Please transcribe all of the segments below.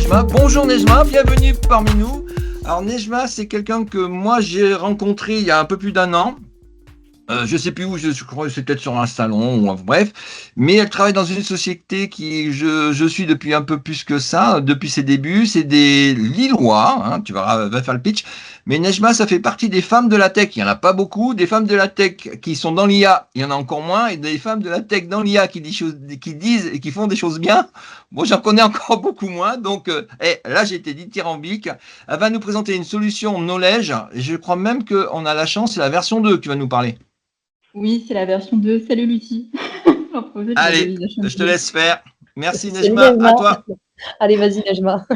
Nejma. Bonjour Nejma, bienvenue parmi nous. Alors Nejma, c'est quelqu'un que moi j'ai rencontré il y a un peu plus d'un an. Je sais plus où, je crois que c'est peut-être sur un salon, ou bref. Mais elle travaille dans une société je suis depuis un peu plus que ça, depuis ses débuts. C'est des Lillois, hein, tu vas faire le pitch. Mais Nejma, ça fait partie des femmes de la tech. Il y en a pas beaucoup. Des femmes de la tech qui sont dans l'IA, il y en a encore moins. Et des femmes de la tech dans l'IA qui disent et qui font des choses bien. Moi, j'en connais encore beaucoup moins. Donc, là, j'ai été dithyrambique. Elle va nous présenter une solution knowledge. Et je crois même qu'on a la chance, c'est la version 2 qui va nous parler. Oui, c'est la version 2. Salut Lucie. Allez, je te laisse faire. Merci Salut Nejma, à toi. Allez, vas-y Nejma.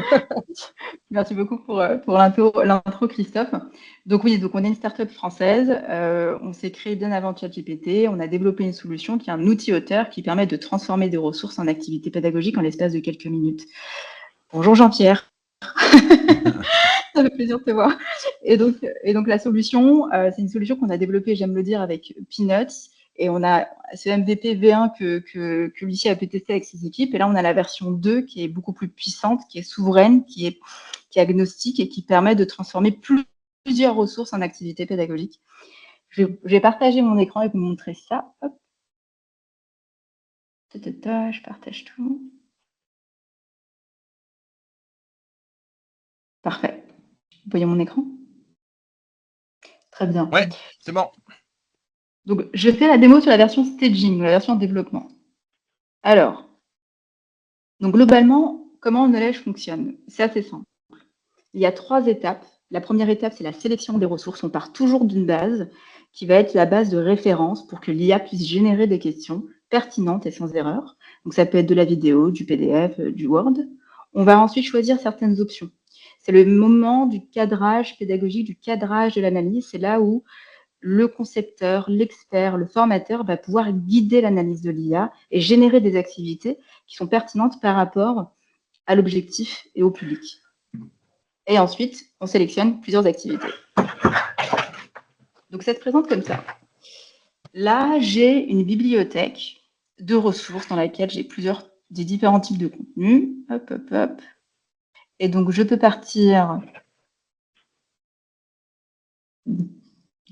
Merci beaucoup pour l'intro, Christophe. Donc oui, donc on est une start-up française. On s'est créé bien avant ChatGPT. On a développé une solution qui est un outil auteur qui permet de transformer des ressources en activités pédagogiques en l'espace de quelques minutes. Bonjour Jean-Pierre. Ça fait plaisir de te voir. Et donc la solution, c'est une solution qu'on a développée, j'aime le dire, avec Peanuts. Et on a ce MVP V1 que Lucie a pu tester avec ses équipes. Et là, on a la version 2 qui est beaucoup plus puissante, qui est souveraine, qui est agnostique et qui permet de transformer plusieurs ressources en activités pédagogiques. Je vais partager mon écran et vous montrer ça. Hop. Je partage tout. Parfait. Vous voyez mon écran? Très bien. Ouais, c'est bon. Donc, je fais la démo sur la version staging, la version développement. Alors, donc globalement, comment Knowledge fonctionne? C'est assez simple. Il y a 3 étapes. La première étape, c'est la sélection des ressources. On part toujours d'une base qui va être la base de référence pour que l'IA puisse générer des questions pertinentes et sans erreur. Donc, ça peut être de la vidéo, du PDF, du Word. On va ensuite choisir certaines options. C'est le moment du cadrage pédagogique, du cadrage de l'analyse. C'est là où le concepteur, l'expert, le formateur va pouvoir guider l'analyse de l'IA et générer des activités qui sont pertinentes par rapport à l'objectif et au public. Et ensuite, on sélectionne plusieurs activités. Donc, ça se présente comme ça. Là, j'ai une bibliothèque de ressources dans laquelle j'ai des différents types de contenus. Hop, hop, hop. Et donc, je peux partir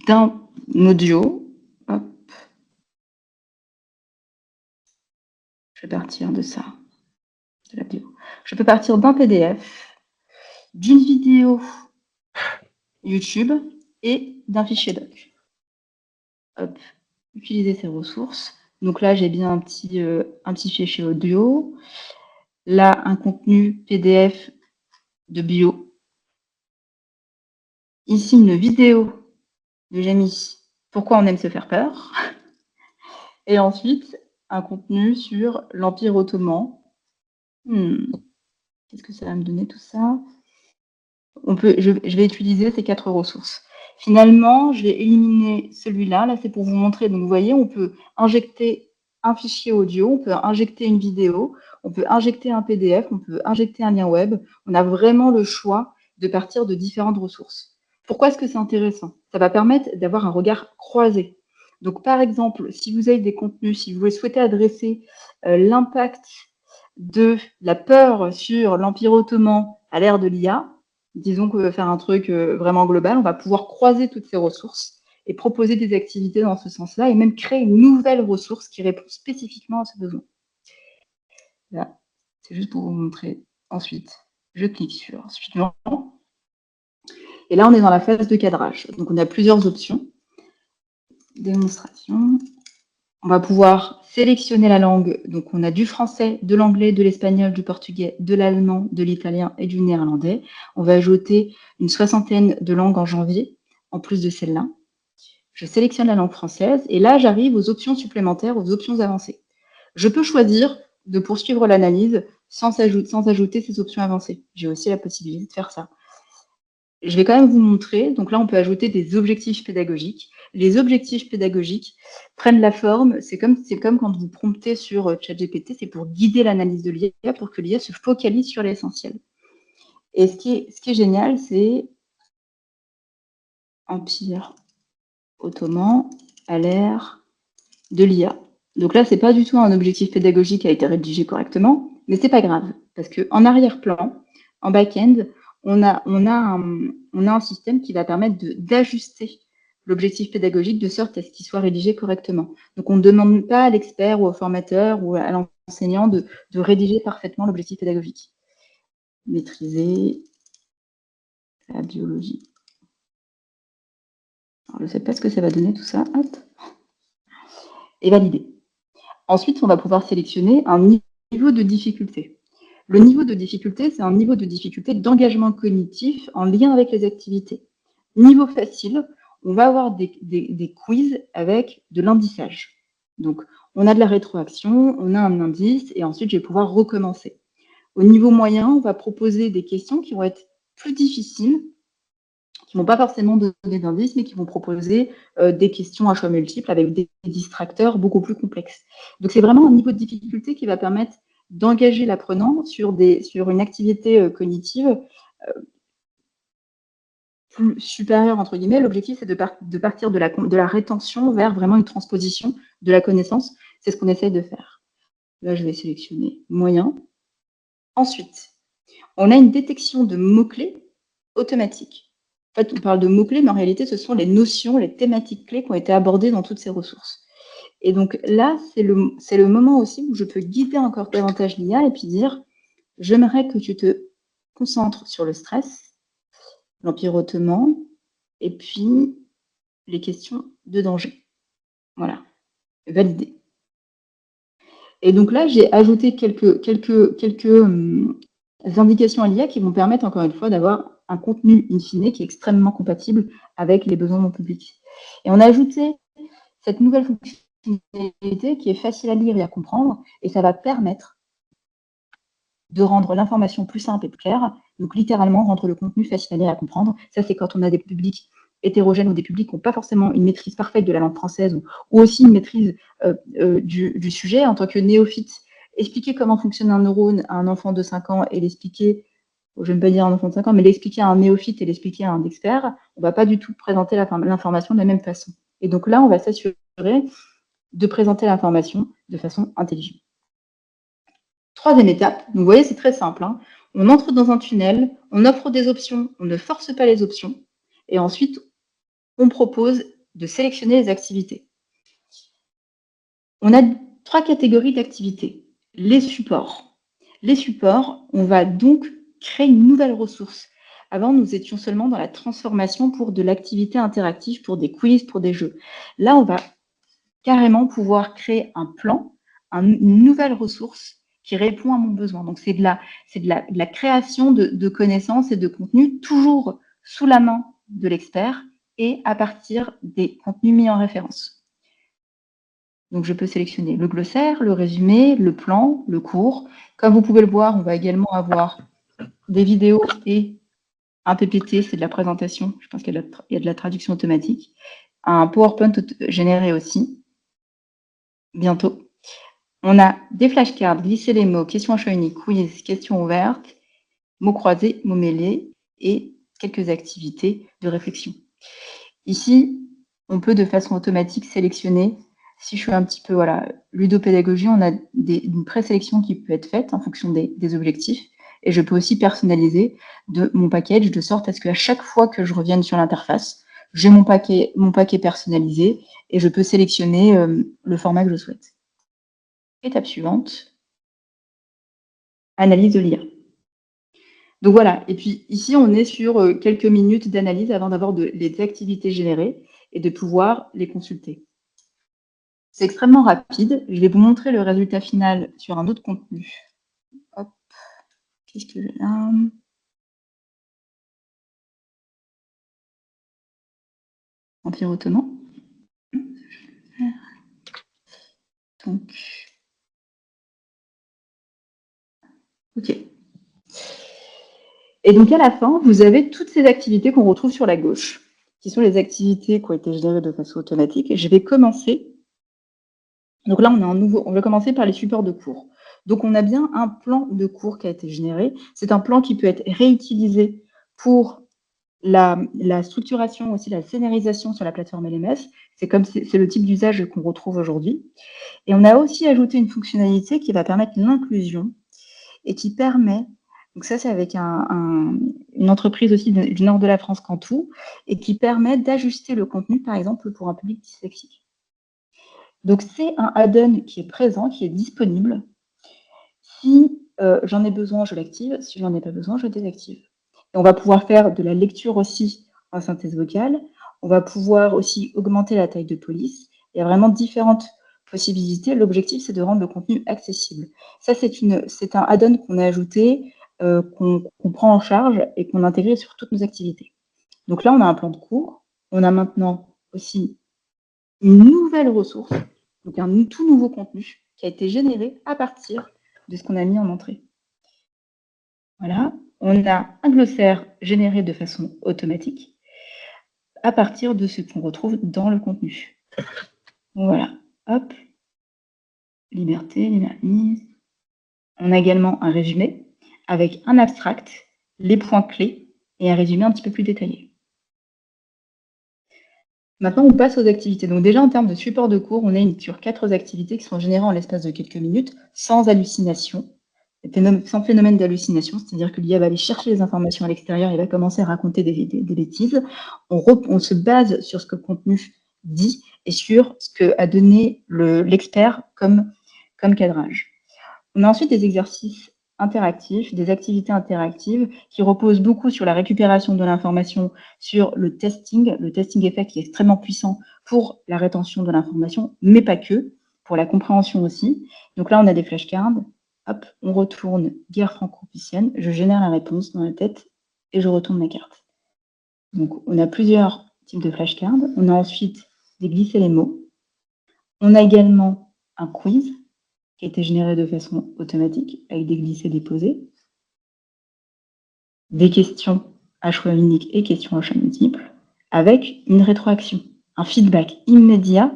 d'un audio. Hop. Je vais partir de ça, de la vidéo. Je peux partir d'un PDF, d'une vidéo YouTube et d'un fichier doc. Hop. Utiliser ces ressources. Donc là, j'ai bien un petit fichier audio. Là, un contenu PDF de bio. Ici, une vidéo de Jamie. Pourquoi on aime se faire peur? Et ensuite, un contenu sur l'Empire ottoman. Qu'est-ce que ça va me donner tout ça? Je vais utiliser ces 4 ressources. Finalement, je vais éliminer celui-là. Là, c'est pour vous montrer. Donc, vous voyez, on peut injecter un fichier audio, on peut injecter une vidéo, on peut injecter un PDF, on peut injecter un lien web. On a vraiment le choix de partir de différentes ressources. Pourquoi est-ce que c'est intéressant? Ça va permettre d'avoir un regard croisé. Donc, par exemple, si vous avez des contenus, si vous souhaitez adresser l'impact de la peur sur l'Empire ottoman à l'ère de l'IA, disons qu'on veut faire un truc vraiment global, on va pouvoir croiser toutes ces ressources et proposer des activités dans ce sens-là et même créer une nouvelle ressource qui répond spécifiquement à ce besoin. Là, c'est juste pour vous montrer. Ensuite, je clique sur suivant. Et là, on est dans la phase de cadrage. Donc, on a plusieurs options. Démonstration. On va pouvoir sélectionner la langue. Donc, on a du français, de l'anglais, de l'espagnol, du portugais, de l'allemand, de l'italien et du néerlandais. On va ajouter une 60aine de langues en janvier, en plus de celle-là. Je sélectionne la langue française et là, j'arrive aux options supplémentaires, aux options avancées. Je peux choisir de poursuivre l'analyse sans ajouter ces options avancées. J'ai aussi la possibilité de faire ça. Je vais quand même vous montrer. Donc là, on peut ajouter des objectifs pédagogiques. Les objectifs pédagogiques prennent la forme, c'est comme quand vous promptez sur ChatGPT, c'est pour guider l'analyse de l'IA, pour que l'IA se focalise sur l'essentiel. Et ce qui est génial, c'est Empire ottoman à l'ère de l'IA. Donc là, c'est pas du tout un objectif pédagogique qui a été rédigé correctement, mais c'est pas grave, parce qu'en arrière-plan, En back-end, on a un système qui va permettre d'ajuster l'objectif pédagogique de sorte à ce qu'il soit rédigé correctement. Donc, on ne demande pas à l'expert ou au formateur ou à l'enseignant de rédiger parfaitement l'objectif pédagogique. Maîtriser la biologie. Alors, je ne sais pas ce que ça va donner tout ça. Hop. Et valider. Ensuite, on va pouvoir sélectionner un niveau de difficulté. Le niveau de difficulté, c'est un niveau de difficulté d'engagement cognitif en lien avec les activités. Niveau facile, on va avoir des quiz avec de l'indissage. Donc, on a de la rétroaction, on a un indice, et ensuite, je vais pouvoir recommencer. Au niveau moyen, on va proposer des questions qui vont être plus difficiles, qui ne vont pas forcément donner d'indices, mais qui vont proposer des questions à choix multiples avec des distracteurs beaucoup plus complexes. Donc, c'est vraiment un niveau de difficulté qui va permettre d'engager l'apprenant sur une activité cognitive plus supérieure, entre guillemets. L'objectif, c'est de partir de la rétention vers vraiment une transposition de la connaissance. C'est ce qu'on essaye de faire. Là, je vais sélectionner moyen. Ensuite, on a une détection de mots-clés automatique. En fait, on parle de mots-clés, mais en réalité, ce sont les notions, les thématiques clés qui ont été abordées dans toutes ces ressources. Et donc là, c'est le moment aussi où je peux guider encore davantage l'IA et puis dire, j'aimerais que tu te concentres sur le stress, l'Empire ottoman, et puis les questions de danger. Voilà, valider. Et donc là, j'ai ajouté quelques indications à l'IA qui vont permettre, encore une fois, d'avoir un contenu in fine qui est extrêmement compatible avec les besoins de mon public. Et on a ajouté cette nouvelle fonctionnalité qui est facile à lire et à comprendre, et ça va permettre de rendre l'information plus simple et plus claire, donc littéralement rendre le contenu facile à lire et à comprendre. Ça, c'est quand on a des publics hétérogènes ou des publics qui n'ont pas forcément une maîtrise parfaite de la langue française ou aussi une maîtrise du sujet. En tant que néophyte, expliquer comment fonctionne un neurone à un enfant de 5 ans et l'expliquer, je ne vais pas dire à un enfant de 5 ans, mais l'expliquer à un néophyte et l'expliquer à un expert, on ne va pas du tout présenter l'information de la même façon. Et donc là, on va s'assurer de présenter l'information de façon intelligible. Troisième étape, donc vous voyez, c'est très simple. Hein. On entre dans un tunnel, on offre des options, on ne force pas les options, et ensuite, on propose de sélectionner les activités. On a 3 catégories d'activités. Les supports. Les supports, on va donc créer une nouvelle ressource. Avant, nous étions seulement dans la transformation pour de l'activité interactive, pour des quiz, pour des jeux. Là, on va carrément pouvoir créer un plan, une nouvelle ressource qui répond à mon besoin. Donc, c'est de la création de connaissances et de contenus, toujours sous la main de l'expert et à partir des contenus mis en référence. Donc, je peux sélectionner le glossaire, le résumé, le plan, le cours. Comme vous pouvez le voir, on va également avoir des vidéos et un PPT, c'est de la présentation. Je pense qu'il y a de la traduction automatique. Un PowerPoint généré aussi, bientôt. On a des flashcards, glisser les mots, questions à choix unique, quiz, questions ouvertes, mots croisés, mots mêlés et quelques activités de réflexion. Ici, on peut de façon automatique sélectionner. Si je suis un petit peu ludopédagogie, on a une présélection qui peut être faite en fonction des objectifs. Et je peux aussi personnaliser de mon package de sorte à ce qu'à chaque fois que je revienne sur l'interface, j'ai mon paquet personnalisé et je peux sélectionner le format que je souhaite. Étape suivante, analyse de l'IA. Donc voilà, et puis ici, on est sur quelques minutes d'analyse avant d'avoir les activités générées et de pouvoir les consulter. C'est extrêmement rapide. Je vais vous montrer le résultat final sur un autre contenu. Hop, qu'est-ce que j'ai là ? Empire ottoman. Donc, ok. Et donc, à la fin, vous avez toutes ces activités qu'on retrouve sur la gauche, qui sont les activités qui ont été générées de façon automatique. Et je vais commencer. Donc là, on va commencer par les supports de cours. Donc, on a bien un plan de cours qui a été généré. C'est un plan qui peut être réutilisé pour la structuration, aussi la scénarisation sur la plateforme LMS. C'est le type d'usage qu'on retrouve aujourd'hui. Et on a aussi ajouté une fonctionnalité qui va permettre l'inclusion et qui permet Donc ça, c'est avec une entreprise aussi du nord de la France, Cantou, et qui permet d'ajuster le contenu, par exemple, pour un public dyslexique. Donc c'est un add-on qui est présent, qui est disponible. Si j'en ai besoin, je l'active. Si j'en ai pas besoin, je désactive. Et on va pouvoir faire de la lecture aussi en synthèse vocale. On va pouvoir aussi augmenter la taille de police. Il y a vraiment différentes possibilités. L'objectif, c'est de rendre le contenu accessible. Ça, c'est un add-on qu'on a ajouté, qu'on prend en charge et qu'on a intégré sur toutes nos activités. Donc là, on a un plan de cours. On a maintenant aussi une nouvelle ressource, donc un tout nouveau contenu qui a été généré à partir de ce qu'on a mis en entrée. Voilà, on a un glossaire généré de façon automatique à partir de ce qu'on retrouve dans le contenu. Voilà, hop, liberté, liberté. On a également un résumé avec un abstract, les points clés et un résumé un petit peu plus détaillé. Maintenant, on passe aux activités. Donc déjà, en termes de support de cours, on est sur 4 activités qui sont générées en l'espace de quelques minutes, sans hallucination, sans phénomène d'hallucination, c'est-à-dire que l'IA va aller chercher les informations à l'extérieur et va commencer à raconter des bêtises. On se base sur ce que le contenu dit et sur ce qu'a donné l'expert comme cadrage. On a ensuite des exercices interactifs, des activités interactives qui reposent beaucoup sur la récupération de l'information, sur le testing effect qui est extrêmement puissant pour la rétention de l'information, mais pas que, pour la compréhension aussi. Donc là, on a des flashcards. Hop, on retourne guerre franco-prussienne, je génère la réponse dans la tête et je retourne la carte. Donc, on a plusieurs types de flashcards. On a ensuite des glisser les mots. On a également un quiz qui a été généré de façon automatique avec des glissés-déposés, des questions à choix unique et questions à choix multiples, avec une rétroaction, un feedback immédiat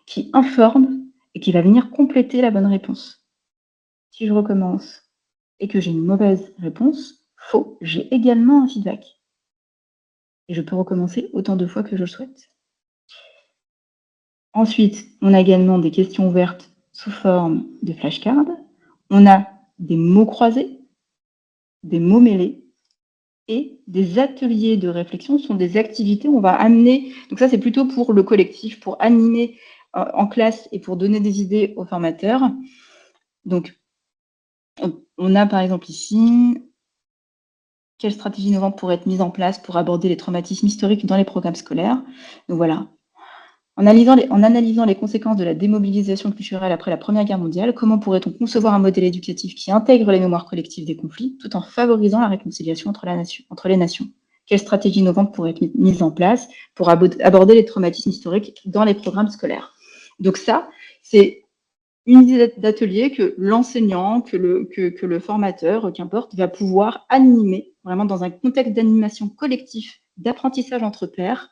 qui informe et qui va venir compléter la bonne réponse. Si je recommence et que j'ai une mauvaise réponse, faux, j'ai également un feedback. Et je peux recommencer autant de fois que je le souhaite. Ensuite, on a également des questions ouvertes sous forme de flashcards. On a des mots croisés, des mots mêlés et des ateliers de réflexion. Ce sont des activités où on va amener, donc ça c'est plutôt pour le collectif, pour animer en classe et pour donner des idées aux formateurs. Donc, on a par exemple ici, quelle stratégie innovante pourrait être mise en place pour aborder les traumatismes historiques dans les programmes scolaires. Donc voilà. En analysant les conséquences de la démobilisation culturelle après la Première Guerre mondiale, comment pourrait-on concevoir un modèle éducatif qui intègre les mémoires collectives des conflits tout en favorisant la réconciliation entre les nations? Quelle stratégie innovante pourrait être mise en place pour aborder les traumatismes historiques dans les programmes scolaires? Donc ça, c'est une idée d'atelier que l'enseignant, que le formateur, qu'importe, va pouvoir animer, vraiment dans un contexte d'animation collectif, d'apprentissage entre pairs,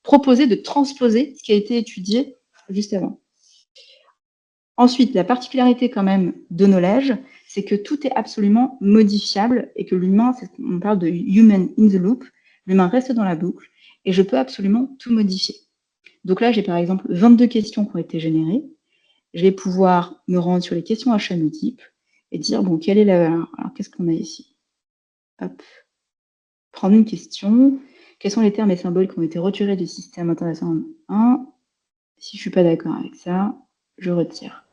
proposer de transposer ce qui a été étudié juste avant. Ensuite, la particularité quand même de Knowledge, c'est que tout est absolument modifiable et que l'humain, on parle de human in the loop, l'humain reste dans la boucle et je peux absolument tout modifier. Donc là, j'ai par exemple 22 questions qui ont été générées. Je vais pouvoir me rendre sur les questions à choix multiples et dire, bon, quelle est la... Alors, qu'est-ce qu'on a ici? Hop. Prendre une question. Quels sont les termes et symboles qui ont été retirés du système international 1? Si je ne suis pas d'accord avec ça, je retire.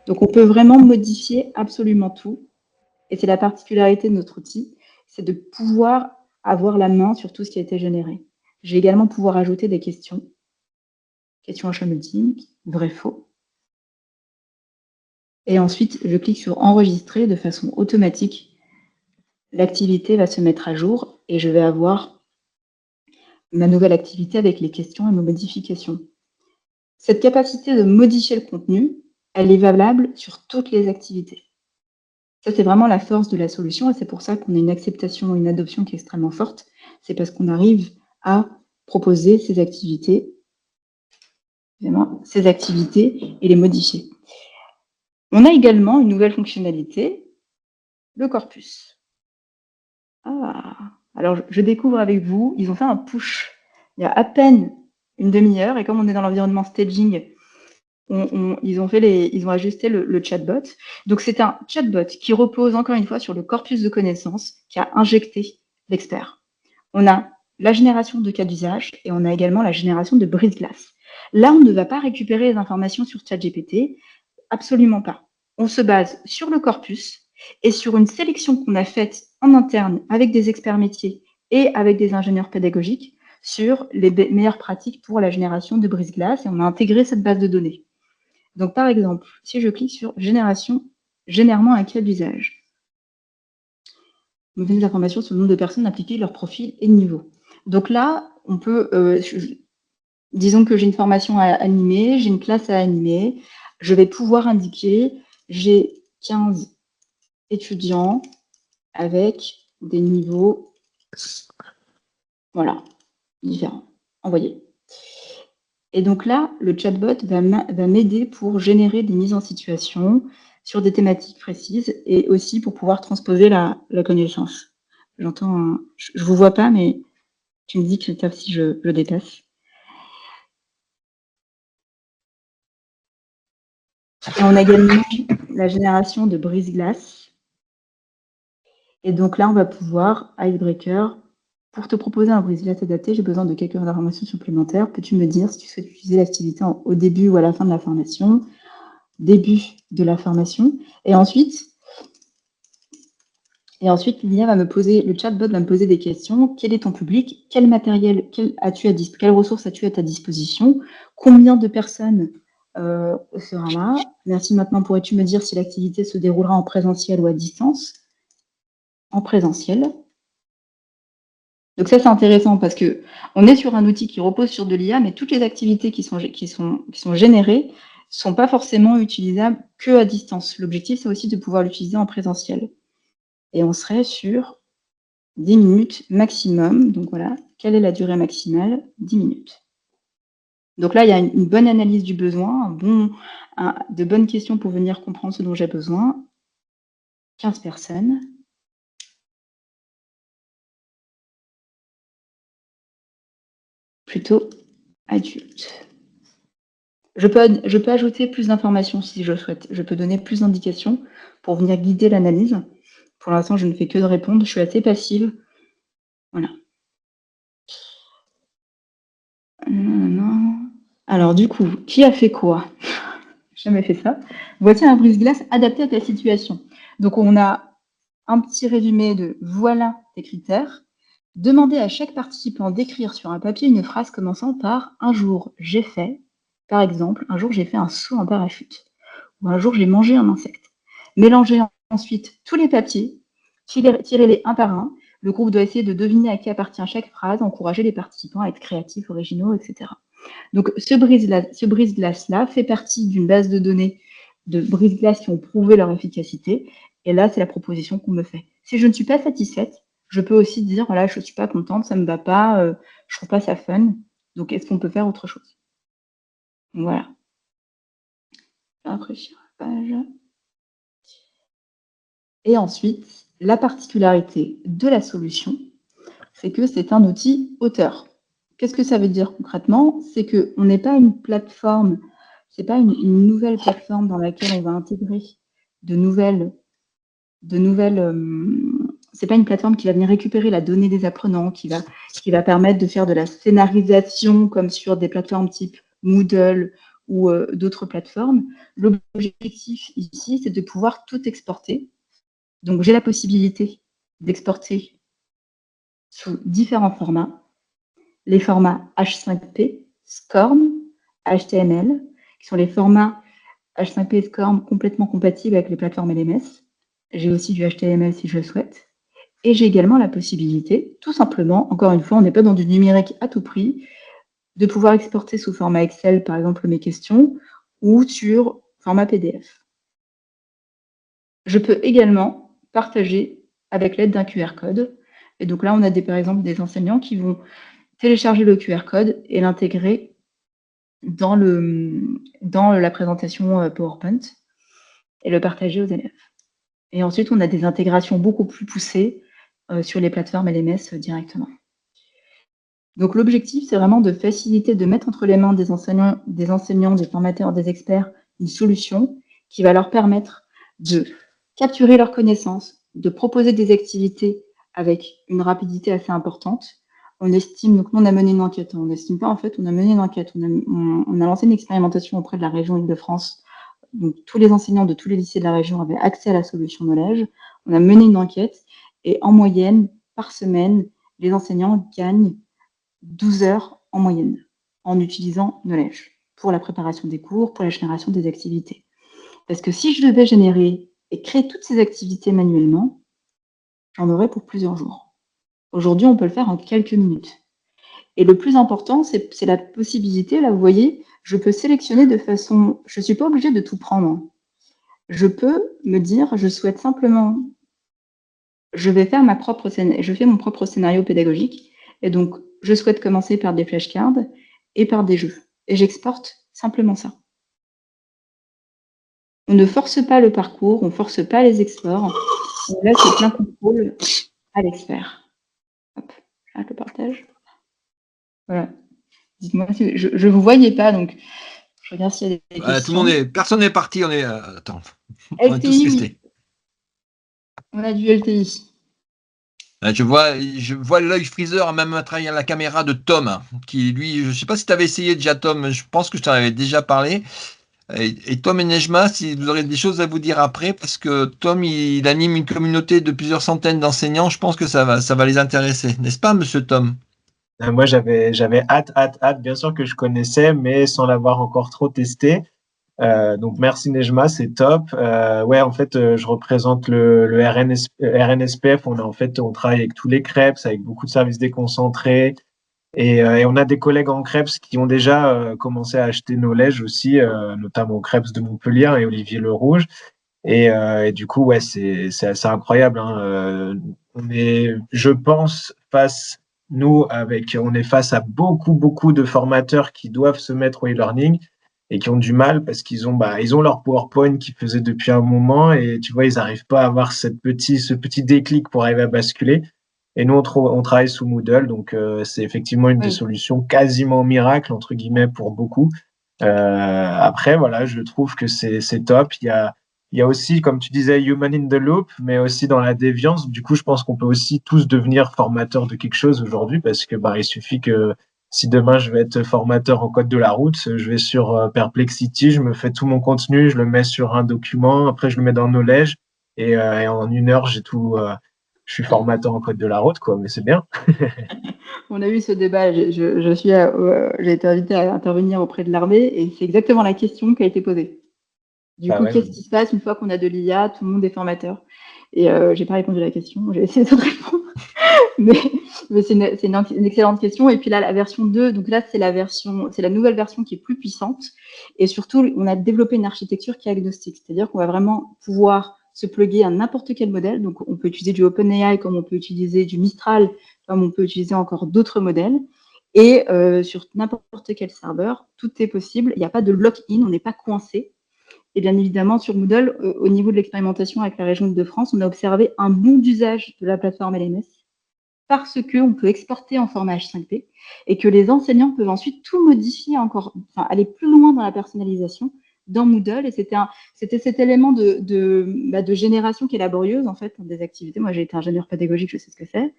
Donc, on peut vraiment modifier absolument tout. Et c'est la particularité de notre outil, c'est de pouvoir avoir la main sur tout ce qui a été généré. Je vais également pouvoir ajouter des questions. Questions à choix multiples, vrai, faux. Et ensuite, je clique sur enregistrer de façon automatique. L'activité va se mettre à jour et je vais avoir ma nouvelle activité avec les questions et mes modifications. Cette capacité de modifier le contenu, elle est valable sur toutes les activités. Ça, c'est vraiment la force de la solution et c'est pour ça qu'on a une acceptation, une adoption qui est extrêmement forte. C'est parce qu'on arrive à proposer ces activités et les modifier. On a également une nouvelle fonctionnalité, le corpus. Ah, alors je découvre avec vous, ils ont fait un push il y a à peine une demi-heure, et comme on est dans l'environnement staging, ils ont ajusté le chatbot. Donc, c'est un chatbot qui repose encore une fois sur le corpus de connaissances qu'a injecté l'expert. On a la génération de cas d'usage et on a également la génération de brise-glace. Là, on ne va pas récupérer les informations sur ChatGPT, absolument pas. On se base sur le corpus et sur une sélection qu'on a faite en interne avec des experts métiers et avec des ingénieurs pédagogiques sur les meilleures pratiques pour la génération de brise-glace et on a intégré cette base de données. Donc, par exemple, si je clique sur génération, génère-moi un cas d'usage. On me fait des informations sur le nombre de personnes impliquées, leur profil et niveau. Donc là, on peut, disons que j'ai une formation à animer, j'ai une classe à animer, je vais pouvoir indiquer, j'ai 15 étudiants avec des niveaux, voilà, différents. Envoyer. Et donc là, le chatbot va m'aider pour générer des mises en situation sur des thématiques précises et aussi pour pouvoir transposer la connaissance. J'entends, je vous vois pas, mais tu me dis que c'est top si je dépasse. Et on a également la génération de brise-glace. Et donc là, on va pouvoir, Icebreaker, pour te proposer un brise-glace adapté, j'ai besoin de quelques informations supplémentaires. Peux-tu me dire si tu souhaites utiliser l'activité au début ou à la fin de la formation? Début de la formation. Et ensuite, l'IA va me poser, le chatbot va me poser des questions. Quel est ton public? Quel matériel quelles ressources as-tu à ta disposition? Combien de personnes sera là? Merci, maintenant pourrais-tu me dire si l'activité se déroulera en présentiel ou à distance? En présentiel. Donc ça, c'est intéressant parce que on est sur un outil qui repose sur de l'IA, mais toutes les activités qui sont générées sont pas forcément utilisables que à distance. L'objectif, c'est aussi de pouvoir l'utiliser en présentiel. Et on serait sur 10 minutes maximum. Donc voilà, quelle est la durée maximale? 10 minutes. Donc là, il y a une bonne analyse du besoin, de bonnes questions pour venir comprendre ce dont j'ai besoin. 15 personnes. Plutôt adultes. Je peux ajouter plus d'informations si je souhaite. Je peux donner plus d'indications pour venir guider l'analyse. Pour l'instant, je ne fais que de répondre. Je suis assez passive. Voilà. Alors du coup, qui a fait quoi? Jamais fait ça. Voici un brise-glace adapté à ta situation. Donc on a un petit résumé de voilà tes critères. Demandez à chaque participant d'écrire sur un papier une phrase commençant par un jour j'ai fait, par exemple, un jour j'ai fait un saut en parachute, ou un jour j'ai mangé un insecte. Mélangez ensuite tous les papiers, tirez-les un par un. Le groupe doit essayer de deviner à qui appartient chaque phrase, encourager les participants à être créatifs, originaux, etc. Donc ce brise-glace-là fait partie d'une base de données de brise-glace qui ont prouvé leur efficacité. Et là, c'est la proposition qu'on me fait. Si je ne suis pas satisfaite, je peux aussi dire, voilà, je ne suis pas contente, ça ne me va pas, je ne trouve pas ça fun. Donc, est-ce qu'on peut faire autre chose? Voilà. Après, sur la page. Et ensuite, la particularité de la solution, c'est que c'est un outil auteur. Qu'est-ce que ça veut dire concrètement? C'est qu'on n'est pas une plateforme, c'est pas une nouvelle plateforme dans laquelle on va intégrer de nouvelles, c'est pas une plateforme qui va venir récupérer la donnée des apprenants, qui va permettre de faire de la scénarisation comme sur des plateformes type Moodle ou d'autres plateformes. L'objectif ici, c'est de pouvoir tout exporter. Donc, j'ai la possibilité d'exporter sous différents formats. Les formats H5P, SCORM, HTML, qui sont les formats H5P et SCORM complètement compatibles avec les plateformes LMS. J'ai aussi du HTML si je le souhaite. Et j'ai également la possibilité, tout simplement, encore une fois, on n'est pas dans du numérique à tout prix, de pouvoir exporter sous format Excel, par exemple, mes questions, ou sur format PDF. Je peux également partager avec l'aide d'un QR code. Et donc là, on a par exemple des enseignants qui vont télécharger le QR code et l'intégrer dans la présentation PowerPoint et le partager aux élèves. Et ensuite, on a des intégrations beaucoup plus poussées sur les plateformes LMS directement. Donc l'objectif, c'est vraiment de faciliter, de mettre entre les mains des enseignants, des formateurs, des experts, une solution qui va leur permettre de capturer leurs connaissances, de proposer des activités avec une rapidité assez importante. On estime, donc nous on a mené une enquête, on n'estime pas en fait, on a mené une enquête, on a lancé une expérimentation auprès de la région Île-de-France. Donc tous les enseignants de tous les lycées de la région avaient accès à la solution Knowledge. On a mené une enquête et en moyenne, par semaine, les enseignants gagnent 12 heures en moyenne en utilisant Knowledge pour la préparation des cours, pour la génération des activités. Parce que si je devais générer et créer toutes ces activités manuellement, j'en aurais pour plusieurs jours. Aujourd'hui, on peut le faire en quelques minutes. Et le plus important, c'est la possibilité, là, vous voyez, je peux sélectionner de façon... Je ne suis pas obligée de tout prendre. Je peux me dire, je souhaite simplement... Je fais mon propre scénario pédagogique. Et donc, je souhaite commencer par des flashcards et par des jeux. Et j'exporte simplement ça. On ne force pas le parcours, on ne force pas les exports. On laisse le plein contrôle à l'expert. Hop, j'arrête le partage. Voilà. Dites-moi si je ne vous voyais pas, donc je regarde s'il y a des questions. Personne n'est parti, on est... attends, on est tous restés. On a du LTI. Je vois l'œil freezer à même à travers la caméra de Tom, qui lui, je ne sais pas si tu avais essayé déjà Tom, je pense que je t'en avais déjà parlé. Et Tom et Nejma, si vous aurez des choses à vous dire après, parce que Tom, il anime une communauté de plusieurs centaines d'enseignants, je pense que ça va les intéresser, n'est-ce pas, monsieur Tom? Moi, j'avais hâte. Bien sûr que je connaissais, mais sans l'avoir encore trop testé. Donc, merci Nejma, c'est top. Ouais, en fait, je représente le RNSPF. On travaille avec tous les CREPS, avec beaucoup de services déconcentrés. Et on a des collègues en CREPS qui ont déjà commencé à acheter nos Knowledge aussi, notamment au CREPS de Montpellier et Olivier Le Rouge. Et du coup, ouais, c'est assez incroyable. Hein. On est, je pense, on est face à beaucoup de formateurs qui doivent se mettre au e-learning et qui ont du mal parce qu'ils ont leur PowerPoint qu'ils faisaient depuis un moment et tu vois, ils n'arrivent pas à avoir ce petit déclic pour arriver à basculer. Et nous, on travaille sous Moodle, donc c'est effectivement une des solutions quasiment miracle, entre guillemets, pour beaucoup. Après, voilà, je trouve que c'est top. Il y a aussi, comme tu disais, human in the loop, mais aussi dans la déviance. Du coup, je pense qu'on peut aussi tous devenir formateurs de quelque chose aujourd'hui parce que il suffit que si demain je vais être formateur en code de la route, je vais sur Perplexity, je me fais tout mon contenu, je le mets sur un document, après je le mets dans Knowledge et en 1 heure, j'ai tout. Je suis formateur en code de la route, quoi, mais c'est bien. On a eu ce débat. J'ai été invitée à intervenir auprès de l'armée et c'est exactement la question qui a été posée. Du coup, qu'est-ce qui se passe une fois qu'on a de l'IA? Tout le monde est formateur. Et j'ai pas répondu à la question. J'ai essayé de répondre. mais c'est une excellente question. Et puis là, la version 2, donc là, c'est la nouvelle version qui est plus puissante. Et surtout, on a développé une architecture qui est agnostique. C'est-à-dire qu'on va vraiment pouvoir se plugger à n'importe quel modèle. Donc, on peut utiliser du OpenAI comme on peut utiliser du Mistral, comme on peut utiliser encore d'autres modèles. Et sur n'importe quel serveur, tout est possible. Il n'y a pas de lock-in, on n'est pas coincé. Et bien évidemment, sur Moodle, au niveau de l'expérimentation avec la région Île-de-France, on a observé un bon usage de la plateforme LMS parce qu'on peut exporter en format H5P et que les enseignants peuvent ensuite tout modifier encore, enfin aller plus loin dans la personnalisation dans Moodle. Et c'était cet élément de génération qui est laborieuse en fait des activités. Moi, j'ai été ingénieur pédagogique, je sais ce que c'est,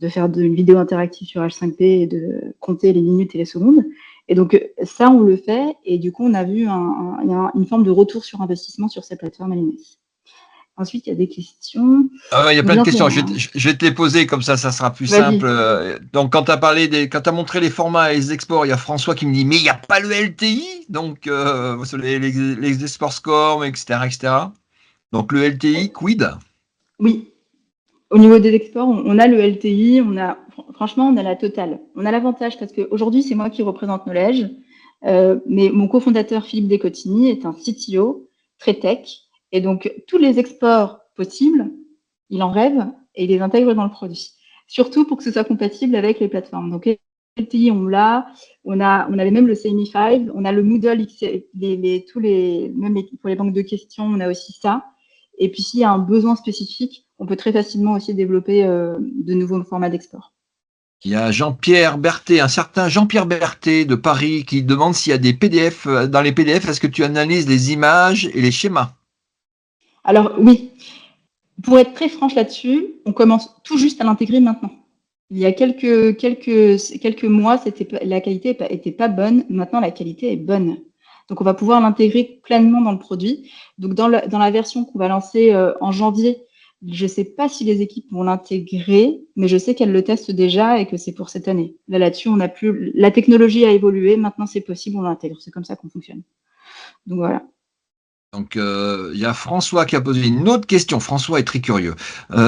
de faire une vidéo interactive sur H5P et de compter les minutes et les secondes. Et donc, ça, on le fait. Et du coup, on a vu une forme de retour sur investissement sur ces plateformes LMS. Ensuite, il y a des questions. Il y a plein de questions. Je vais te les poser, comme ça sera plus simple. Donc, quand tu as montré les formats et les exports, il y a François qui me dit, mais il n'y a pas le LTI, donc les exports SCORM, etc. Donc, le LTI, quid? Oui. Au niveau des exports, on a le LTI, franchement, on a la totale. On a l'avantage parce qu'aujourd'hui, c'est moi qui représente Knowledge, mais mon cofondateur Philippe Descotigny est un CTO très tech, et donc tous les exports possibles, il en rêve et il les intègre dans le produit. Surtout pour que ce soit compatible avec les plateformes. Donc LTI, on avait même le CME5, on a le Moodle, même pour les banques de questions, on a aussi ça. Et puis, s'il y a un besoin spécifique, on peut très facilement aussi développer de nouveaux formats d'export. Il y a Jean-Pierre Berthet, un certain Jean-Pierre Berthet de Paris qui demande s'il y a des PDF. Dans les PDF, est-ce que tu analyses les images et les schémas? Alors oui, pour être très franche là-dessus, on commence tout juste à l'intégrer maintenant. Il y a quelques mois, la qualité était pas bonne. Maintenant, la qualité est bonne. Donc, on va pouvoir l'intégrer pleinement dans le produit. Donc, dans la version qu'on va lancer en janvier, je ne sais pas si les équipes vont l'intégrer, mais je sais qu'elles le testent déjà et que c'est pour cette année. Là-dessus, on a plus, la technologie a évolué. Maintenant, c'est possible, on l'intègre. C'est comme ça qu'on fonctionne. Donc, voilà. Donc, il y a François qui a posé une autre question. François est très curieux.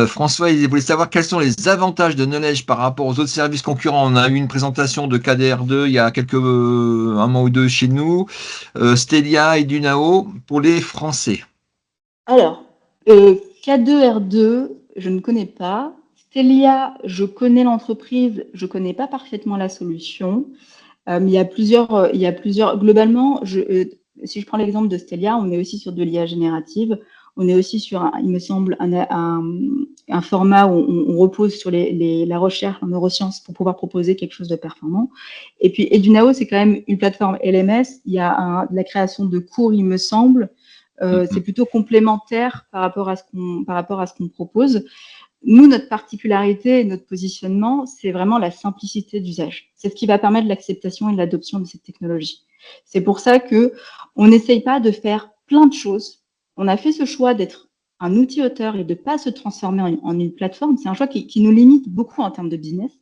François, il voulait savoir quels sont les avantages de Knowledge par rapport aux autres services concurrents. On a eu une présentation de KDR2 il y a un mois ou deux chez nous, Stelia et Dunao pour les Français. Alors, K2R2, je ne connais pas. Stelia, je connais l'entreprise, je ne connais pas parfaitement la solution. Il y a plusieurs. Globalement, si je prends l'exemple de Stelia, on est aussi sur de l'IA générative. On est aussi sur, il me semble, un format où on repose sur la recherche en neurosciences pour pouvoir proposer quelque chose de performant. Et puis, Edunao, c'est quand même une plateforme LMS. Il y a de la création de cours, il me semble. C'est plutôt complémentaire par rapport à ce qu'on propose. Nous, notre particularité et notre positionnement, c'est vraiment la simplicité d'usage. C'est ce qui va permettre l'acceptation et l'adoption de cette technologie. C'est pour ça qu'on n'essaye pas de faire plein de choses. On a fait ce choix d'être un outil auteur et de ne pas se transformer en une plateforme. C'est un choix qui nous limite beaucoup en termes de business,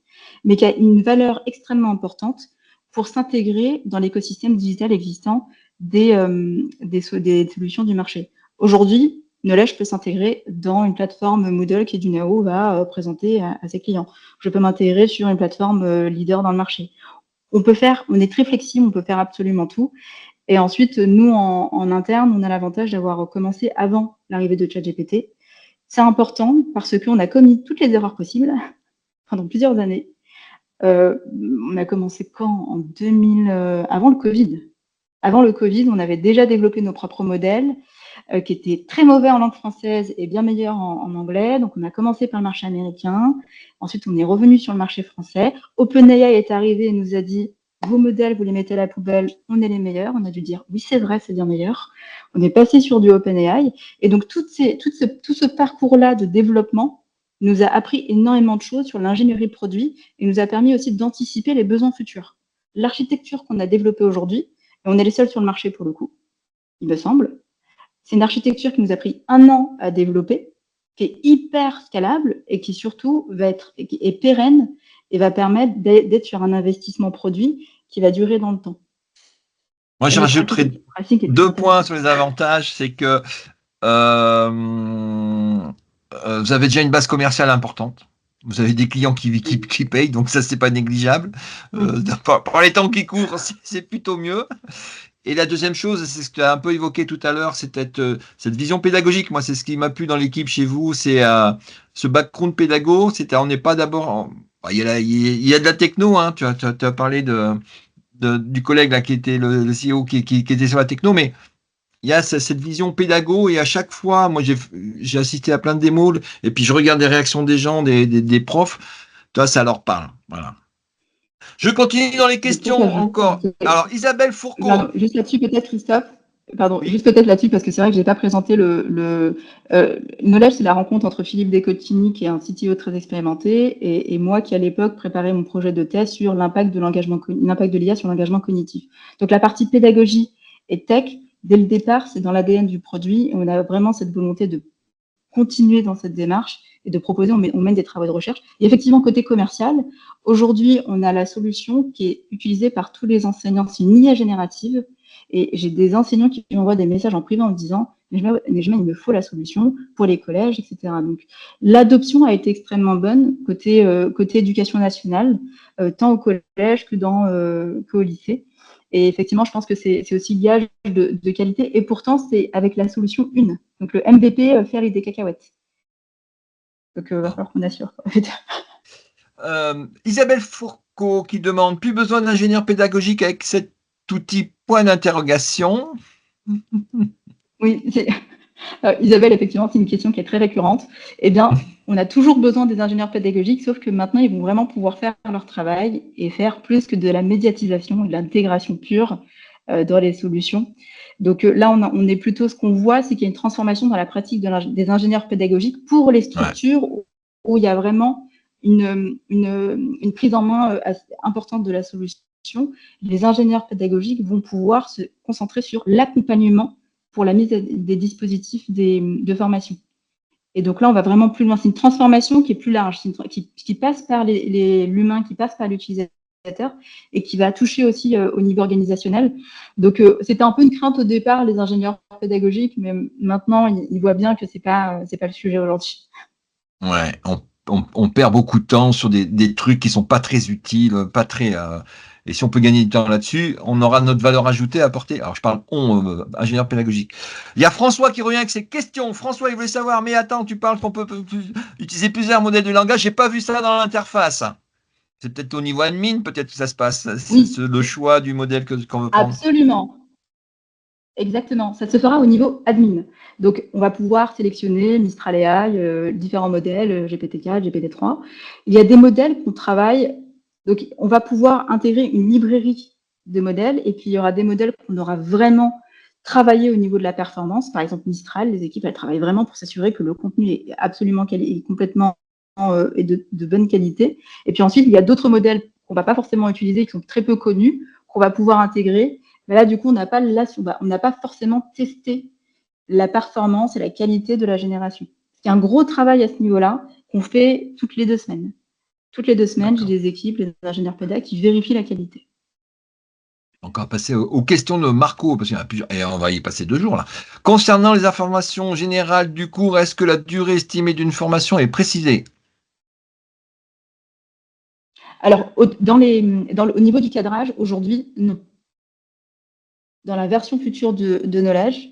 mais qui a une valeur extrêmement importante pour s'intégrer dans l'écosystème digital existant des solutions du marché. Aujourd'hui, Knowledge peut s'intégrer dans une plateforme Moodle qui Dunao va présenter à ses clients. Je peux m'intégrer sur une plateforme leader dans le marché. On est très flexible, on peut faire absolument tout. Et ensuite, nous, en interne, on a l'avantage d'avoir commencé avant l'arrivée de ChatGPT. C'est important parce qu'on a commis toutes les erreurs possibles pendant plusieurs années. On a commencé quand? En 2000, avant le Covid. Avant le Covid, on avait déjà développé nos propres modèles qui étaient très mauvais en langue française et bien meilleurs en anglais. Donc, on a commencé par le marché américain. Ensuite, on est revenu sur le marché français. OpenAI est arrivé et nous a dit « Vos modèles, vous les mettez à la poubelle, on est les meilleurs. » On a dû dire « Oui, c'est vrai, c'est bien meilleur. » On est passé sur du OpenAI. Et donc, tout ce parcours-là de développement nous a appris énormément de choses sur l'ingénierie produit et nous a permis aussi d'anticiper les besoins futurs. L'architecture qu'on a développée aujourd'hui, et on est les seuls sur le marché pour le coup, il me semble, c'est une architecture qui nous a pris 1 an à développer, qui est hyper scalable et qui surtout est pérenne et va permettre d'être sur un investissement produit qui va durer dans le temps. Moi, je rajouterais 2 points sur les avantages. C'est que vous avez déjà une base commerciale importante. Vous avez des clients qui payent, donc ça, c'est pas négligeable. Par les temps qui courent, c'est plutôt mieux. Et la deuxième chose, c'est ce que tu as un peu évoqué tout à l'heure, c'est cette vision pédagogique. Moi, c'est ce qui m'a plu dans l'équipe chez vous, c'est ce background pédago. On n'est pas d'abord... Il y a de la techno, hein. Tu as parlé du collègue là, qui était le CEO qui était sur la techno, mais il y a cette vision pédago et à chaque fois, moi j'ai assisté à plein de démos et puis je regarde les réactions des gens, des profs, toi ça leur parle. Voilà. Je continue dans les questions encore. Alors Isabelle Fourcault. Pardon, juste là-dessus peut-être Christophe. Pardon, oui. Juste peut-être là-dessus parce que c'est vrai que je n'ai pas présenté Knowledge, c'est la rencontre entre Philippe Descottini qui est un CTO très expérimenté et moi qui à l'époque préparais mon projet de thèse sur l'impact de l'IA sur l'engagement cognitif. Donc la partie pédagogie et tech, dès le départ, c'est dans l'ADN du produit. On a vraiment cette volonté de continuer dans cette démarche et de proposer, on mène des travaux de recherche. Et effectivement, côté commercial, aujourd'hui, on a la solution qui est utilisée par tous les enseignants. C'est une IA générative. Et j'ai des enseignants qui m'envoient des messages en privé en me disant « Nejma, il me faut la solution pour les collèges, etc. » Donc, l'adoption a été extrêmement bonne côté éducation nationale, tant au collège qu'au lycée. Et effectivement, je pense que c'est aussi gage de qualité. Et pourtant, c'est avec la solution 1. Donc, le MVP, faire des cacahuètes. Donc, il va falloir qu'on assure. En fait. Isabelle Fourcault qui demande « Plus besoin d'ingénieur pédagogique avec cet outil point d'interrogation ?» Oui, Isabelle, effectivement, c'est une question qui est très récurrente. Eh bien, On a toujours besoin des ingénieurs pédagogiques, sauf que maintenant, ils vont vraiment pouvoir faire leur travail et faire plus que de la médiatisation, de l'intégration pure dans les solutions. Donc là, on est plutôt, ce qu'on voit, c'est qu'il y a une transformation dans la pratique des ingénieurs pédagogiques pour les structures où il y a vraiment une prise en main assez importante de la solution. Les ingénieurs pédagogiques vont pouvoir se concentrer sur l'accompagnement pour la mise des dispositifs de formation. Et donc là, on va vraiment plus loin. C'est une transformation qui est plus large, qui passe par l'humain, qui passe par l'utilisateur et qui va toucher aussi au niveau organisationnel. Donc, c'était un peu une crainte au départ, les ingénieurs pédagogiques, mais maintenant, ils voient bien que c'est pas le sujet aujourd'hui. Ouais, on perd beaucoup de temps sur des trucs qui sont pas très utiles, pas très. Et si on peut gagner du temps là-dessus, on aura notre valeur ajoutée à apporter. Alors, je parle ingénieur pédagogique. Il y a François qui revient avec ses questions. François, il voulait savoir, mais attends, tu parles qu'on peut utiliser plusieurs modèles de langage. J'ai pas vu ça dans l'interface. C'est peut-être au niveau admin, peut-être que ça se passe. Oui. C'est le choix du modèle qu'on veut prendre. Absolument. Exactement. Ça se fera au niveau admin. Donc, on va pouvoir sélectionner Mistral AI, différents modèles, GPT-4, GPT-3. Il y a des modèles qu'on travaille. Donc, on va pouvoir intégrer une librairie de modèles et puis il y aura des modèles qu'on aura vraiment travaillé au niveau de la performance. Par exemple, Mistral, les équipes, elles travaillent vraiment pour s'assurer que le contenu est absolument complètement et de bonne qualité. Et puis ensuite, il y a d'autres modèles qu'on va pas forcément utiliser, qui sont très peu connus, qu'on va pouvoir intégrer. Mais là, du coup, on n'a pas forcément testé la performance et la qualité de la génération. C'est un gros travail à ce niveau-là qu'on fait toutes les 2 semaines. Toutes les 2 semaines, j'ai des équipes, les ingénieurs pédagogues, qui vérifient la qualité. Donc, on va passer aux questions de Marco, parce qu'il y en a plusieurs, et on va y passer 2 jours là. Concernant les informations générales du cours, est-ce que la durée estimée d'une formation est précisée? Alors, au niveau du cadrage, aujourd'hui, non. Dans la version future de Knowledge,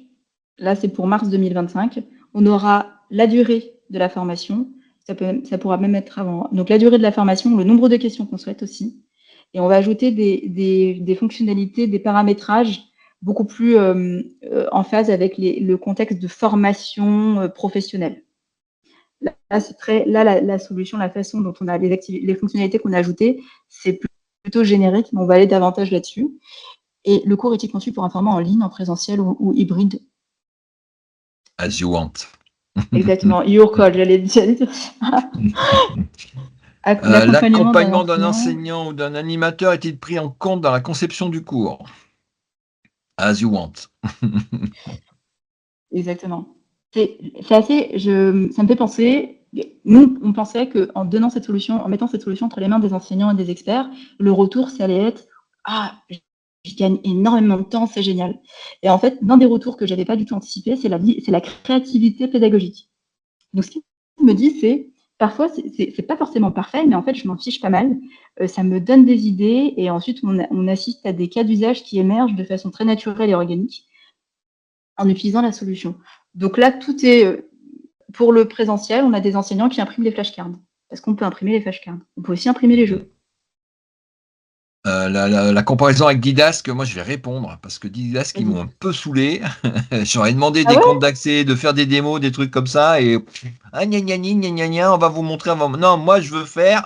là c'est pour mars 2025, on aura la durée de la formation, ça pourra même être avant. Donc la durée de la formation, le nombre de questions qu'on souhaite aussi, et on va ajouter des fonctionnalités, des paramétrages beaucoup plus en phase avec le contexte de formation professionnelle. Là, c'est la solution, la façon dont on a les fonctionnalités qu'on a ajoutées, c'est plutôt générique, mais on va aller davantage là-dessus. Et le cours est conçu pour un format en ligne, en présentiel ou hybride. As you want. Exactement. Your call, j'allais dire ça. L'accompagnement d'un enseignant ou d'un animateur est-il pris en compte dans la conception du cours? As you want. Exactement. Ça me fait penser, nous, on pensait qu'en donnant cette solution, en mettant cette solution entre les mains des enseignants et des experts, le retour, ça allait être « Ah, je gagne énormément de temps, c'est génial ». Et en fait, l'un des retours que j'avais pas du tout anticipé, c'est la créativité pédagogique. Donc, ce qui me dit, c'est parfois, c'est pas forcément parfait, mais en fait, je m'en fiche pas mal. Ça me donne des idées et ensuite, on assiste à des cas d'usage qui émergent de façon très naturelle et organique en utilisant la solution. Donc là, tout est pour le présentiel. On a des enseignants qui impriment les flashcards parce qu'on peut imprimer les flashcards. On peut aussi imprimer les jeux. La comparaison avec Didask, moi je vais répondre parce que Didask, ils m'ont un peu saoulé. J'aurais demandé des comptes d'accès, de faire des démos, des trucs comme ça et on va vous montrer avant. Non, moi je veux faire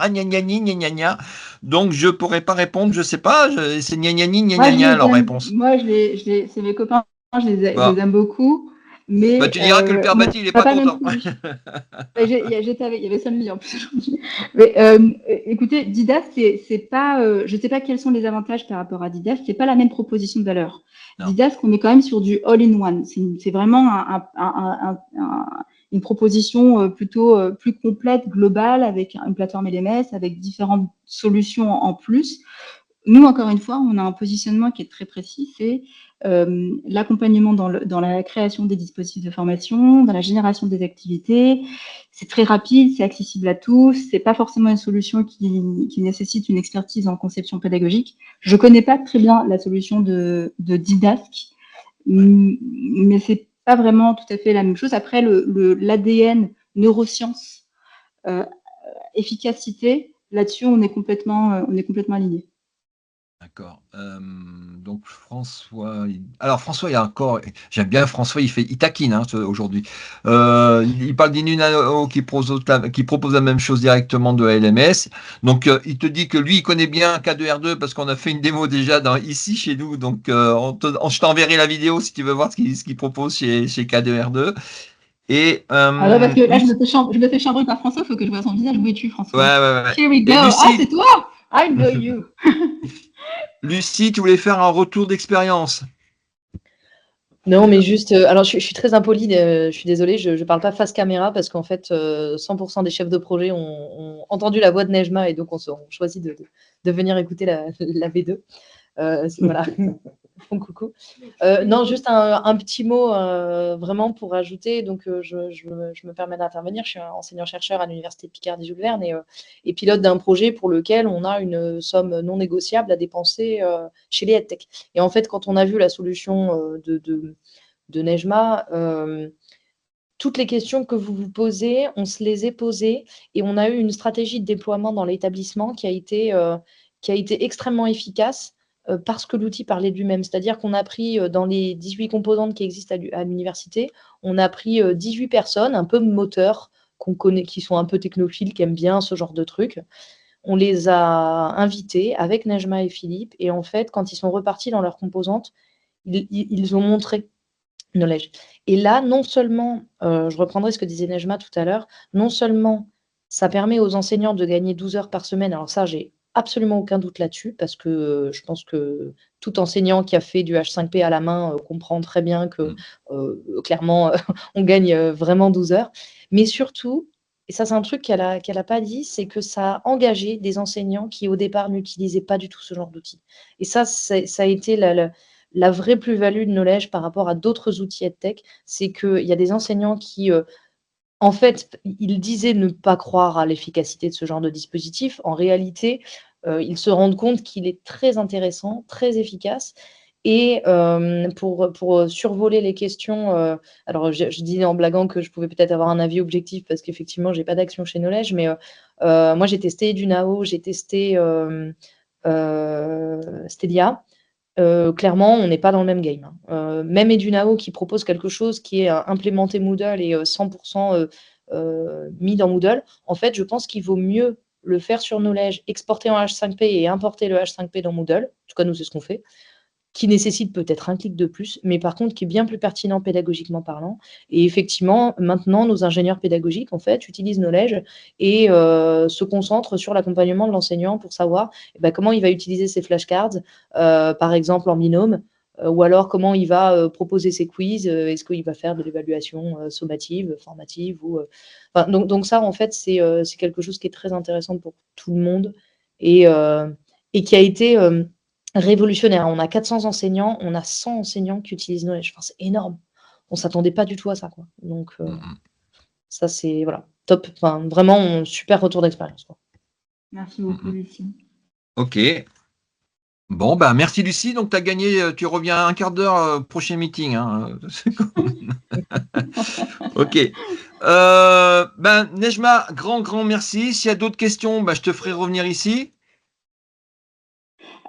donc je pourrais pas répondre, je sais pas, c'est leur réponse. Moi c'est mes copains, je les aime beaucoup. Mais bah, tu diras que le père Bati, il est pas content. Il y avait Sammy en plus aujourd'hui. Mais écoutez, Didas, c'est pas, je sais pas quels sont les avantages par rapport à Didas, c'est pas la même proposition de valeur. Non. Didas, on est quand même sur du all-in-one. C'est vraiment une proposition plutôt plus complète, globale, avec une plateforme LMS, avec différentes solutions en plus. Nous, encore une fois, on a un positionnement qui est très précis, c'est l'accompagnement dans la création des dispositifs de formation, dans la génération des activités. C'est très rapide, c'est accessible à tous, c'est pas forcément une solution qui nécessite une expertise en conception pédagogique. Je connais pas très bien la solution de Didask, mais c'est pas vraiment tout à fait la même chose. Après, l'ADN neurosciences, efficacité, là-dessus, on est complètement aligné. D'accord. Donc François, alors François, il y a encore, j'aime bien François, il taquine hein, aujourd'hui. Il parle d'Inunao qui propose la même chose directement de LMS. Donc il te dit que lui, il connaît bien K2R2 parce qu'on a fait une démo déjà ici chez nous. Donc je t'enverrai la vidéo si tu veux voir ce qu'il propose chez K2R2. Et Alors, parce que là, je me fais chambrer par François, il faut que je vois son visage. Où es-tu, ouais, François? ouais, ouais. Here we go. Et Ah, Lucie, c'est toi! I know you. Lucie, tu voulais faire un retour d'expérience. Non, mais juste, alors je suis très impolie, je suis désolée, je parle pas face caméra parce qu'en fait, 100 des chefs de projet ont entendu la voix de Nejma et donc on choisit de venir écouter la V2. Voilà, bon coucou. Non, juste un petit mot vraiment pour ajouter. Donc, je me permets d'intervenir. Je suis enseignant-chercheur à l'Université de Picardie-Jules Verne et pilote d'un projet pour lequel on a une somme non négociable à dépenser chez les EdTech. Et en fait, quand on a vu la solution de Nejma, toutes les questions que vous vous posez, on se les est posées et on a eu une stratégie de déploiement dans l'établissement qui a été extrêmement efficace parce que l'outil parlait de lui-même. C'est-à-dire qu'on a pris dans les 18 composantes qui existent à l'université, on a pris 18 personnes, un peu moteurs, qu'on connaît, qui sont un peu technophiles, qui aiment bien ce genre de trucs. On les a invités avec Nejma et Philippe et en fait, quand ils sont repartis dans leurs composantes, ils ont montré knowledge. Et là, non seulement, je reprendrai ce que disait Nejma tout à l'heure, non seulement ça permet aux enseignants de gagner 12 heures par semaine, alors ça, j'ai absolument aucun doute là-dessus, parce que je pense que tout enseignant qui a fait du H5P à la main comprend très bien que clairement, on gagne vraiment 12 heures. Mais surtout, et ça c'est un truc qu'elle a pas dit, c'est que ça a engagé des enseignants qui au départ n'utilisaient pas du tout ce genre d'outils. Et ça a été la vraie plus-value de Knowledge par rapport à d'autres outils EdTech, c'est qu'il y a des enseignants qui, en fait, ils disaient ne pas croire à l'efficacité de ce genre de dispositif. En réalité, ils se rendent compte qu'il est très intéressant, très efficace. Et pour survoler les questions, alors je disais en blaguant que je pouvais peut-être avoir un avis objectif parce qu'effectivement, je n'ai pas d'action chez Knowledge, mais moi, j'ai testé Edunao, j'ai testé Stedia. Clairement, on n'est pas dans le même game. Même Edunao qui propose quelque chose qui est implémenté Moodle et 100% mis dans Moodle, en fait, je pense qu'il vaut mieux le faire sur Knowledge, exporter en H5P et importer le H5P dans Moodle. En tout cas, nous, c'est ce qu'on fait, qui nécessite peut-être un clic de plus, mais par contre qui est bien plus pertinent pédagogiquement parlant. Et effectivement, maintenant, nos ingénieurs pédagogiques, en fait, utilisent Knowledge et se concentrent sur l'accompagnement de l'enseignant pour savoir comment il va utiliser ses flashcards, par exemple en binôme, ou alors comment il va proposer ses quiz, est-ce qu'il va faire de l'évaluation sommative, formative, ou, donc ça, en fait, c'est quelque chose qui est très intéressant pour tout le monde et qui a été révolutionnaire. On a 400 enseignants, on a 100 enseignants qui utilisent Knowledge. Enfin, c'est énorme. On ne s'attendait pas du tout à ça, quoi. Donc, ça, c'est voilà, top. Enfin, vraiment, super retour d'expérience, quoi. Merci beaucoup, Lucie. Ok. Bon, bah merci Lucie. Donc, tu as gagné, tu reviens un quart d'heure, prochain meeting. Hein. Ok. Nejma, grand merci. S'il y a d'autres questions, je te ferai revenir ici.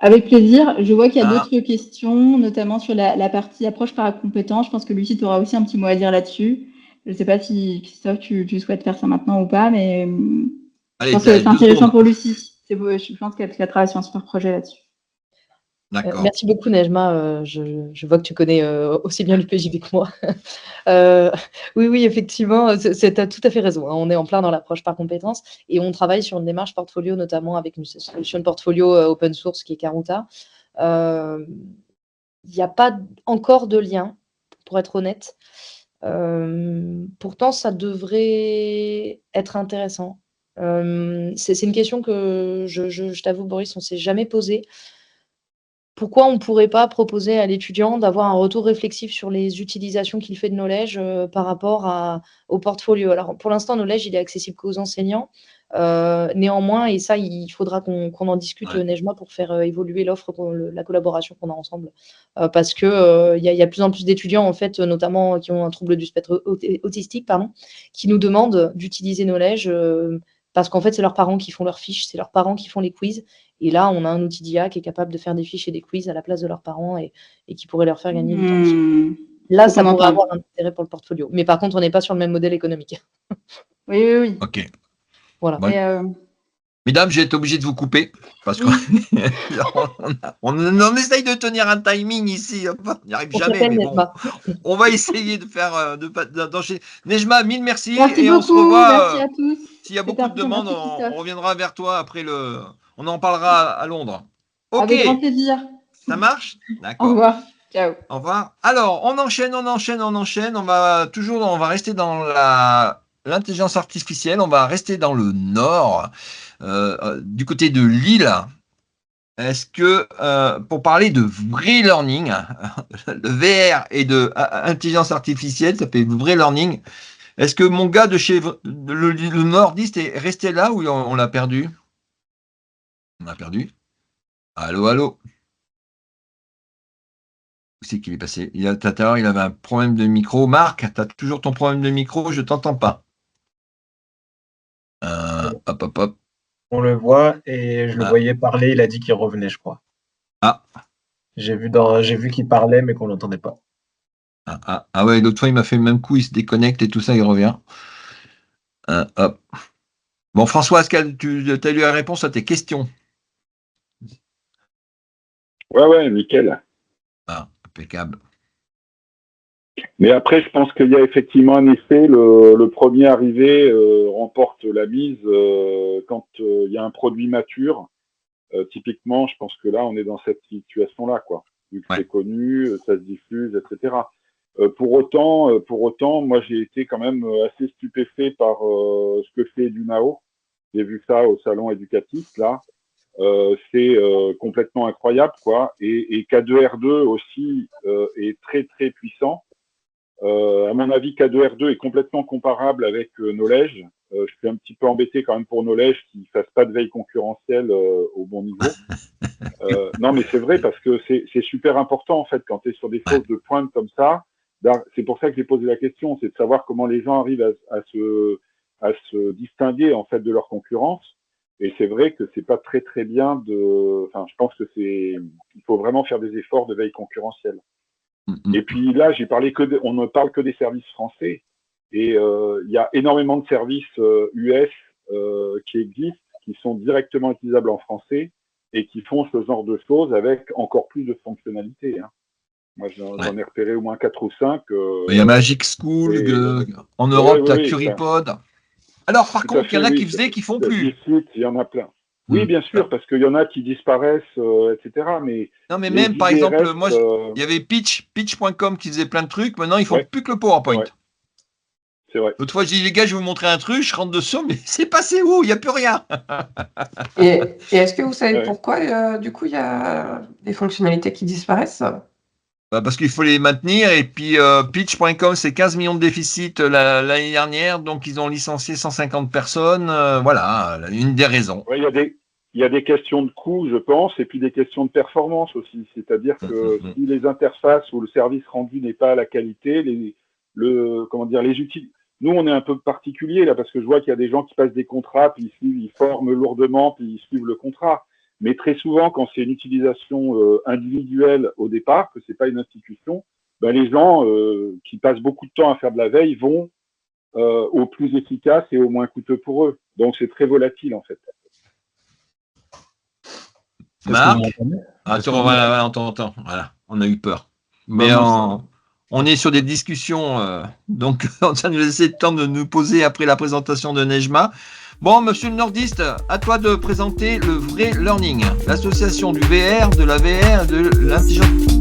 Avec plaisir. Je vois qu'il y a d'autres questions, notamment sur la partie approche par compétence. Je pense que Lucie, tu auras aussi un petit mot à dire là-dessus. Je ne sais pas si, Christophe, tu souhaites faire ça maintenant ou pas, mais Allez, je pense que c'est intéressant pour Lucie. Je pense qu'elle travaille sur un super projet là-dessus. Merci beaucoup, Nejma. Je vois que tu connais aussi bien le PJB que moi. Oui, effectivement, tu as tout à fait raison. Hein. On est en plein dans l'approche par compétences et on travaille sur une démarche portfolio, notamment avec une solution de portfolio open source qui est Karuta. Il n'y a pas encore de lien, pour être honnête. Pourtant, ça devrait être intéressant. C'est une question que je t'avoue, Boris, on ne s'est jamais posée. Pourquoi on ne pourrait pas proposer à l'étudiant d'avoir un retour réflexif sur les utilisations qu'il fait de Knowledge par rapport au portfolio? Alors, pour l'instant, Knowledge, il est accessible qu'aux enseignants. Néanmoins, et ça, il faudra qu'on en discute, Nejma, pour faire évoluer l'offre, la collaboration qu'on a ensemble. Parce qu'il y a de plus en plus d'étudiants, en fait, notamment qui ont un trouble du spectre autistique, qui nous demandent d'utiliser Knowledge parce qu'en fait, c'est leurs parents qui font leurs fiches, c'est leurs parents qui font les quiz. Et là, on a un outil d'IA qui est capable de faire des fiches et des quiz à la place de leurs parents et qui pourrait leur faire gagner du temps. Là, ça pourrait avoir un intérêt pour le portfolio. Mais par contre, on n'est pas sur le même modèle économique. Oui. Ok. Voilà. Bon. Mesdames, j'ai été obligé de vous couper parce qu'on on essaye de tenir un timing ici. On n'y arrive jamais, mais bon, on va essayer de faire d'enchaîner. Nejma, mille merci. Merci et beaucoup, on se revoit. merci à tous. S'il y a beaucoup de demandes, on reviendra vers toi après on en parlera à Londres. Ok. Avec grand plaisir. Ça marche? D'accord. Au revoir. Ciao. Au revoir. Alors, on enchaîne. On va rester dans l'intelligence artificielle. On va rester dans le nord, du côté de Lille. Est-ce que, pour parler de vrai learning, le VR et de intelligence artificielle, ça fait vrai learning. Est-ce que mon gars de chez le nordiste est resté là ou on l'a perdu? On l'a perdu. Allô? Où c'est qu'il est passé? Tout à l'heure, il avait un problème de micro. Marc, tu as toujours ton problème de micro, je ne t'entends pas. Hop. On le voit et je le voyais parler, il a dit qu'il revenait, je crois. J'ai vu qu'il parlait, mais qu'on l'entendait pas. Ah ouais, l'autre fois, il m'a fait le même coup, il se déconnecte et tout ça, il revient. Hop. Bon, François, est-ce que tu as eu la réponse à tes questions? Ouais, nickel. Impeccable. Mais après, je pense qu'il y a effectivement un effet, le premier arrivé remporte la mise quand il y a un produit mature. Typiquement, je pense que là, on est dans cette situation-là, quoi. Vu que c'est connu, ça se diffuse, etc. Pour autant, moi, j'ai été quand même assez stupéfait par ce que fait Dunao. J'ai vu ça au salon éducatif, là. C'est complètement incroyable, quoi. Et K2R2 aussi est très, très puissant. À mon avis, K2R2 est complètement comparable avec Knowledge. Je suis un petit peu embêté quand même pour Knowledge qui ne fasse pas de veille concurrentielle au bon niveau. Non, mais c'est vrai parce que c'est super important, en fait, quand tu es sur des fausses de pointe comme ça. C'est pour ça que j'ai posé la question, c'est de savoir comment les gens arrivent à se distinguer, en fait, de leur concurrence. Et c'est vrai que c'est pas très, très bien je pense que il faut vraiment faire des efforts de veille concurrentielle. Et puis là, on ne parle que des services français. Et il y a énormément de services US qui existent, qui sont directement utilisables en français et qui font ce genre de choses avec encore plus de fonctionnalités. Hein. Moi, j'en ai repéré au moins 4 ou 5. Il y a Magic School, en Europe, tu as Curipod. Alors, par contre, il y en a qui faisaient, qui font plus. Il y en a plein. Oui, bien sûr, parce qu'il y en a qui disparaissent, etc. Mais non, mais même, par exemple, moi, il y avait pitch.com qui faisait plein de trucs. Maintenant, ils font plus que le PowerPoint. Ouais. C'est vrai. L'autre fois, je dis, les gars, je vais vous montrer un truc, je rentre dessus, mais c'est passé où? Il n'y a plus rien. Et est-ce que vous savez pourquoi, du coup, il y a des fonctionnalités qui disparaissent? Parce qu'il faut les maintenir. Et puis, pitch.com, c'est 15 millions de déficit l'année dernière. Donc, ils ont licencié 150 personnes. Voilà, une des raisons. Ouais, il y a des questions de coût, je pense, et puis des questions de performance aussi. C'est-à-dire que si les interfaces ou le service rendu n'est pas à la qualité, les outils. Nous, on est un peu particulier là parce que je vois qu'il y a des gens qui passent des contrats, puis ils forment lourdement, puis ils suivent le contrat. Mais très souvent, quand c'est une utilisation individuelle au départ, que c'est pas une institution, les gens qui passent beaucoup de temps à faire de la veille vont au plus efficace et au moins coûteux pour eux. Donc, c'est très volatile en fait. Marc, on t'entend. Voilà, on a eu peur. Mais on est sur des discussions, donc ça nous laisse le temps de nous poser après la présentation de Nejma. Bon, monsieur le nordiste, à toi de présenter le vrai learning, l'association du VR, de la VR et de l'intelligence